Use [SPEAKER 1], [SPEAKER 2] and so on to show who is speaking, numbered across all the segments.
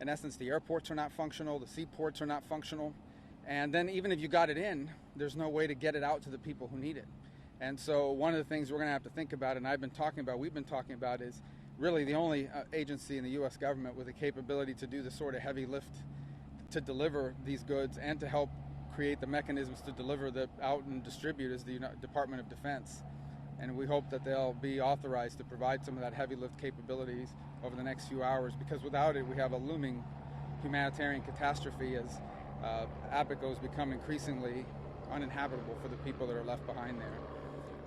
[SPEAKER 1] in essence, the airports are not functional, the seaports are not functional. And then even if you got it in, there's no way to get it out to the people who need it. And so one of the things we're going to have to think about, and we've been talking about, is really the only agency in the U.S. government with the capability to do the sort of heavy lift to deliver these goods and to help create the mechanisms to deliver them out and distribute is the Department of Defense. And we hope that they'll be authorized to provide some of that heavy lift capabilities over the next few hours, because without it we have a looming humanitarian catastrophe as Abaco has become increasingly uninhabitable for the people that are left behind there.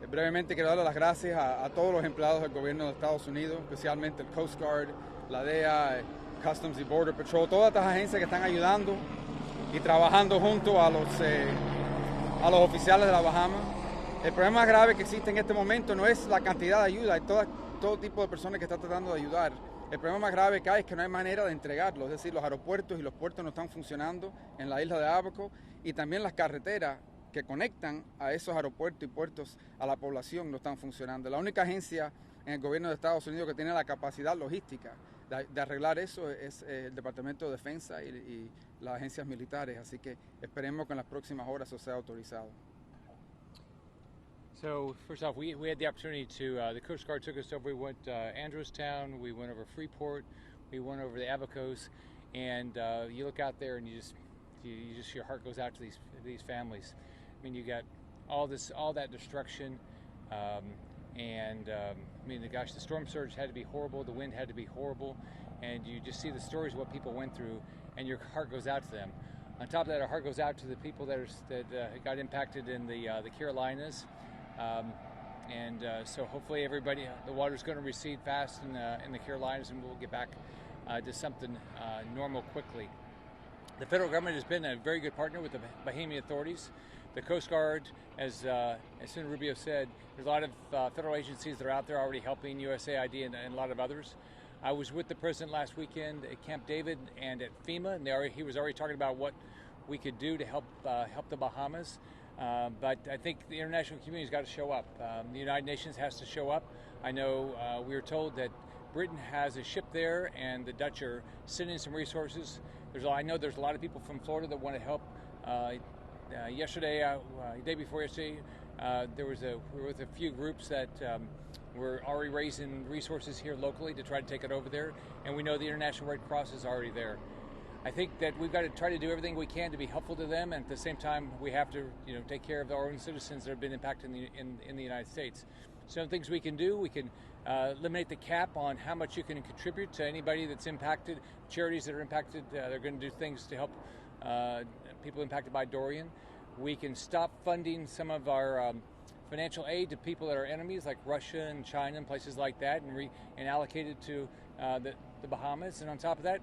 [SPEAKER 1] Brevemente quiero darle las gracias a todos los empleados del gobierno de Estados Unidos, especialmente el Coast Guard, la DEA, Customs y Border Patrol, todas estas agencias que están ayudando y trabajando junto a los oficiales de la Bahamas. El problema más grave que existe en este momento no es la cantidad de ayuda, hay todo tipo de personas que están tratando de ayudar. El problema más grave que hay es que no hay manera de entregarlo, es decir, los aeropuertos y los puertos no están funcionando en la isla de Abaco, y también las carreteras que conectan a esos aeropuertos y puertos a la población no están funcionando. La única agencia en el gobierno de Estados Unidos que tiene la capacidad logística de arreglar eso es el Departamento de Defensa y las agencias militares, así que esperemos que en las próximas horas eso sea autorizado.
[SPEAKER 2] So first off, we had the opportunity to, the Coast Guard took us over, we went Andrewstown, we went over Freeport, we went over the Abacos, and you look out there and you just your heart goes out to these families. I mean, you got all that destruction, and I mean, gosh, the storm surge had to be horrible, the wind had to be horrible, and you just see the stories of what people went through, and your heart goes out to them. On top of that, our heart goes out to the people that got impacted in the Carolinas. So hopefully everybody, the water's going to recede fast in the Carolinas, and we'll get back to something normal quickly. The federal government has been a very good partner with the Bahamian authorities. The Coast Guard, as Senator Rubio said, there's a lot of federal agencies that are out there already helping, USAID and a lot of others. I was with the president last weekend at Camp David and at FEMA, and he was already talking about what we could do to help the Bahamas. But I think the international community's got to show up. The United Nations has to show up. I know we were told that Britain has a ship there, and the Dutch are sending some resources. I know there's a lot of people from Florida that want to help. Day before yesterday, we were with a few groups that were already raising resources here locally to try to take it over there, and we know the International Red Cross is already there. I think that we've got to try to do everything we can to be helpful to them, and at the same time, we have to, take care of our own citizens that have been impacted in the United States. Some things we can do: we can eliminate the cap on how much you can contribute to anybody that's impacted. Charities that are impacted, they're going to do things to help people impacted by Dorian. We can stop funding some of our financial aid to people that are enemies, like Russia and China and places like that, and allocate it to the Bahamas. And on top of that,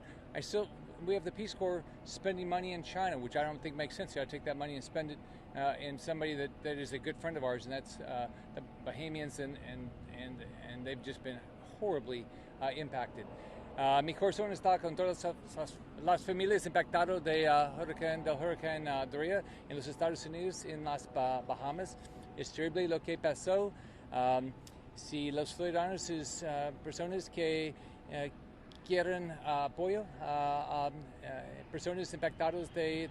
[SPEAKER 2] we have the Peace Corps spending money in China, which I don't think makes sense. You got to take that money and spend it in somebody that is a good friend of ours, and that's the Bahamians, and they've just been horribly impacted. Mi corazón está con todas las familias impactadas del huracán Dorian en los Estados Unidos, en las Bahamas. Es terrible lo que pasó. Si los ciudadanos es personas que quieren apoyo a personas impactadas de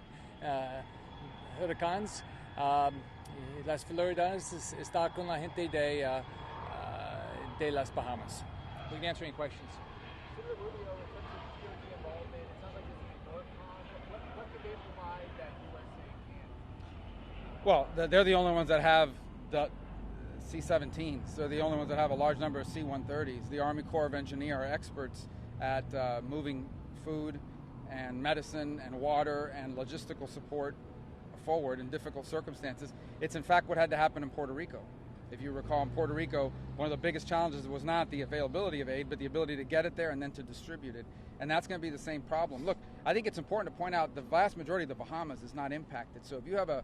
[SPEAKER 2] huracanes, las Floridanas está con la gente de las Bahamas. We can answer any questions.
[SPEAKER 3] Senator Rubio, in terms of DoD involvement, it sounds like this is being worked on. What could they provide that USA can't?
[SPEAKER 1] Well, they're the only ones that have the C-17s. They're the only ones that have a large number of C-130s. The Army Corps of Engineers are experts at moving food and medicine and water and logistical support forward in difficult circumstances. It's in fact what had to happen in Puerto Rico. If you recall, in Puerto Rico, one of the biggest challenges was not the availability of aid, but the ability to get it there and then to distribute it. And that's going to be the same problem. Look, I think it's important to point out the vast majority of the Bahamas is not impacted. So if you have a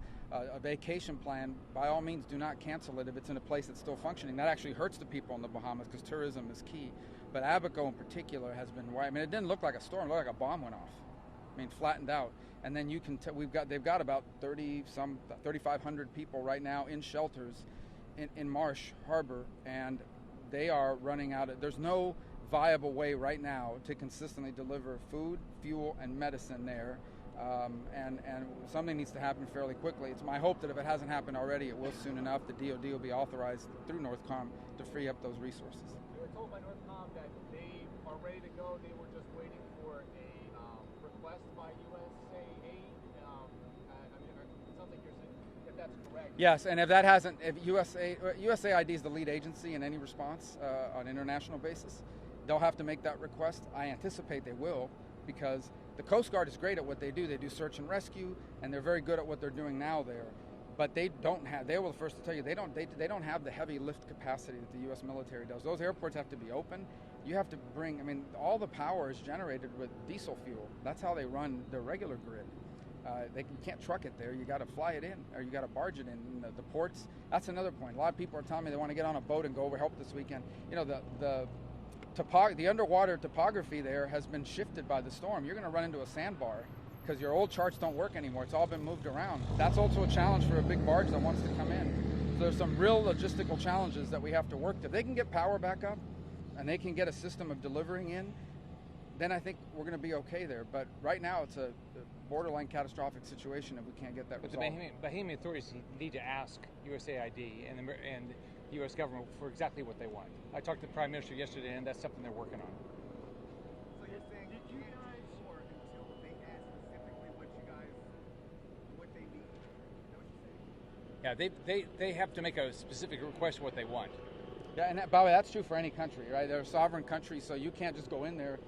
[SPEAKER 1] vacation plan, by all means do not cancel it if it's in a place that's still functioning. That actually hurts the people in the Bahamas because tourism is key. But Abaco in particular has been, I mean, it didn't look like a storm, it looked like a bomb went off. I mean, flattened out. And then you can they've got about 3,500 people right now in shelters in Marsh Harbor, and they are running out there's no viable way right now to consistently deliver food, fuel, and medicine there. And something needs to happen fairly quickly. It's my hope that if it hasn't happened already, it will soon enough. The DoD will be authorized through Northcom to free up those resources.
[SPEAKER 3] We were told by Northcom that they are ready to go. They were just waiting for a request by USAA. It sounds like you're saying if that's correct.
[SPEAKER 1] Yes, and if that hasn't, if USAID is the lead agency in any response on an international basis, they'll have to make that request. I anticipate they will, because the Coast Guard is great at what they do. They do search and rescue, and they're very good at what they're doing now there. But they don't have. They were the first to tell you they don't have the heavy lift capacity that the U.S. military does. Those airports have to be open. You have to bring. I mean, all the power is generated with diesel fuel. That's how they run their regular grid. You can't truck it there. You got to fly it in, or you got to barge it in. The ports. That's another point. A lot of people are telling me they want to get on a boat and go over help this weekend. You know, the underwater topography there has been shifted by the storm. You're going to run into a sandbar because your old charts don't work anymore. It's all been moved around. That's also a challenge for a big barge that wants to come in. So there's some real logistical challenges that we have to work to. If they can get power back up and they can get a system of delivering in, then I think we're going to be okay there. But right now it's a borderline catastrophic situation if we can't get that resolved.
[SPEAKER 2] But the Bahamian authorities need to ask USAID and the U.S. government for exactly what they want. I talked to the Prime Minister yesterday, and that's something they're working on.
[SPEAKER 3] So you're saying, did you guys, or until they ask specifically what they need? Is that what you're saying?
[SPEAKER 2] Yeah, they have to make a specific request of what they want.
[SPEAKER 1] Yeah, and by the way, that's true for any country, right? They're a sovereign country, so you can't just go in there.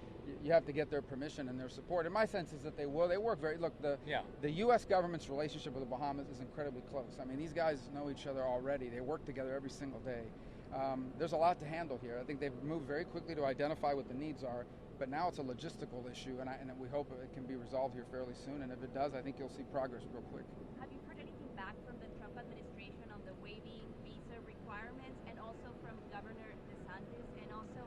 [SPEAKER 1] You have to get their permission and their support. And my sense is that they will. They work very. Look, the U.S. government's relationship with the Bahamas is incredibly close. I mean, these guys know each other already. They work together every single day. There's a lot to handle here. I think they've moved very quickly to identify what the needs are. But now it's a logistical issue, and we hope it can be resolved here fairly soon. And if it does, I think you'll see progress real quick.
[SPEAKER 4] Have you heard anything back from the Trump administration on the waiving visa requirements, and also from Governor DeSantis, and also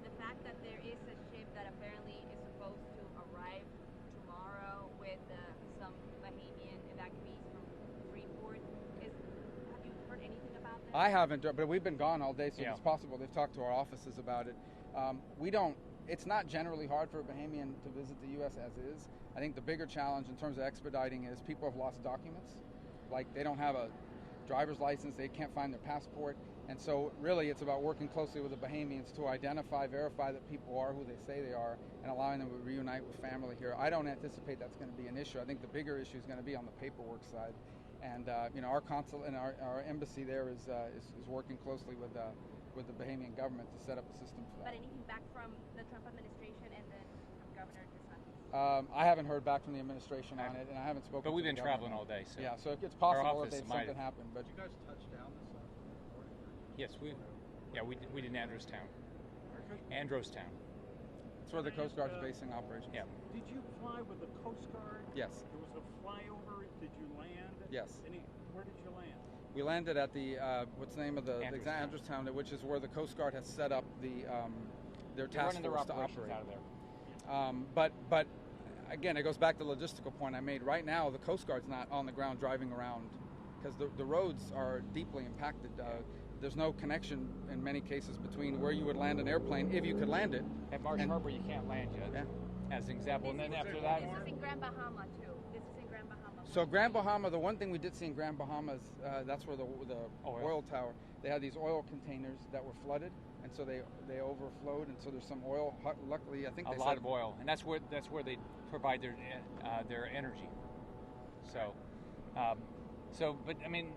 [SPEAKER 4] the fact that there is a ship that apparently is supposed to arrive tomorrow with some Bahamian evacuees from Freeport? Have you heard anything about that?
[SPEAKER 1] I haven't, but we've been gone all day, so it's possible. They've talked to our offices about it. It's not generally hard for a Bahamian to visit the U.S. as is. I think the bigger challenge in terms of expediting is people have lost documents. Like they don't have a driver's license, they can't find their passport. And so really it's about working closely with the Bahamians to identify, verify that people are who they say they are, and allowing them to reunite with family here. I don't anticipate that's going to be an issue. I think the bigger issue is going to be on the paperwork side. And our consul and our embassy there is working closely with the Bahamian government to set up a system for that.
[SPEAKER 4] But anything back from the Trump administration and then from Governor DeSantis?
[SPEAKER 1] I haven't heard back from the administration on it, and I haven't spoken.
[SPEAKER 2] But we've
[SPEAKER 1] to
[SPEAKER 2] been
[SPEAKER 1] the
[SPEAKER 2] traveling
[SPEAKER 1] government.
[SPEAKER 2] all day, so
[SPEAKER 1] yeah. So it's possible that something happened. But
[SPEAKER 3] Did you guys touch down this morning?
[SPEAKER 2] Yes, we did in Androstown.
[SPEAKER 1] it's where the Coast Guard's basing operations.
[SPEAKER 2] Yeah.
[SPEAKER 5] Did you fly with the Coast Guard?
[SPEAKER 1] Yes.
[SPEAKER 5] There was a flyover. Did you land?
[SPEAKER 1] Yes.
[SPEAKER 5] Where did you land?
[SPEAKER 1] We landed at the what's the name of the Androstown, which is where the Coast Guard has set up their task force to operate.
[SPEAKER 2] Out of there.
[SPEAKER 1] But again, it goes back to the logistical point I made. Right now, the Coast Guard's not on the ground driving around because the roads are deeply impacted. There's no connection in many cases between where you would land an airplane if you could land it.
[SPEAKER 2] At Marsh Harbor, you can't land yet.
[SPEAKER 1] Yeah.
[SPEAKER 2] As an example, and then after
[SPEAKER 4] This
[SPEAKER 2] that.
[SPEAKER 4] is in Grand Bahama too. This is in Grand Bahama.
[SPEAKER 1] So Grand Bahama, the one thing we did see in Grand Bahama is that's where the oil tower. They had these oil containers that were flooded, and so they overflowed, and so there's some oil. Luckily, I think
[SPEAKER 2] a
[SPEAKER 1] they
[SPEAKER 2] lot of oil, and that's where they provide their energy. So, but I mean,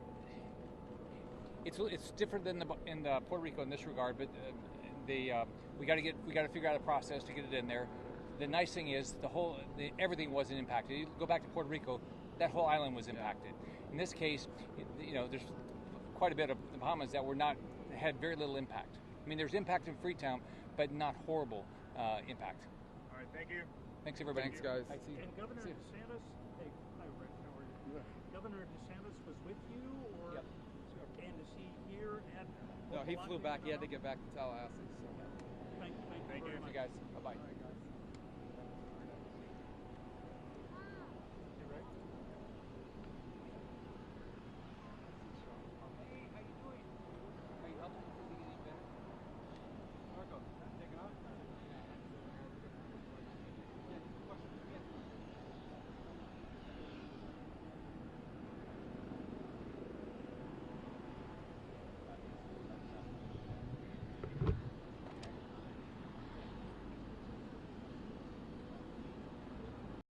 [SPEAKER 2] it's different in the Puerto Rico in this regard. But we got to figure out a process to get it in there. The nice thing is everything wasn't impacted. You go back to Puerto Rico, that whole island was impacted. In this case, there's quite a bit of the Bahamas that had very little impact. I mean, there's impact in Freetown, but not horrible impact.
[SPEAKER 3] All right, thank you.
[SPEAKER 1] Thanks, everybody. Thanks, guys.
[SPEAKER 5] And Governor DeSantis, hey, hi Rick, how are you? Governor DeSantis was with you, or and is he here at?
[SPEAKER 1] No, he flew back. He had to get back to Tallahassee. So.
[SPEAKER 5] Thank you very much.
[SPEAKER 1] Thank you, guys. Bye bye.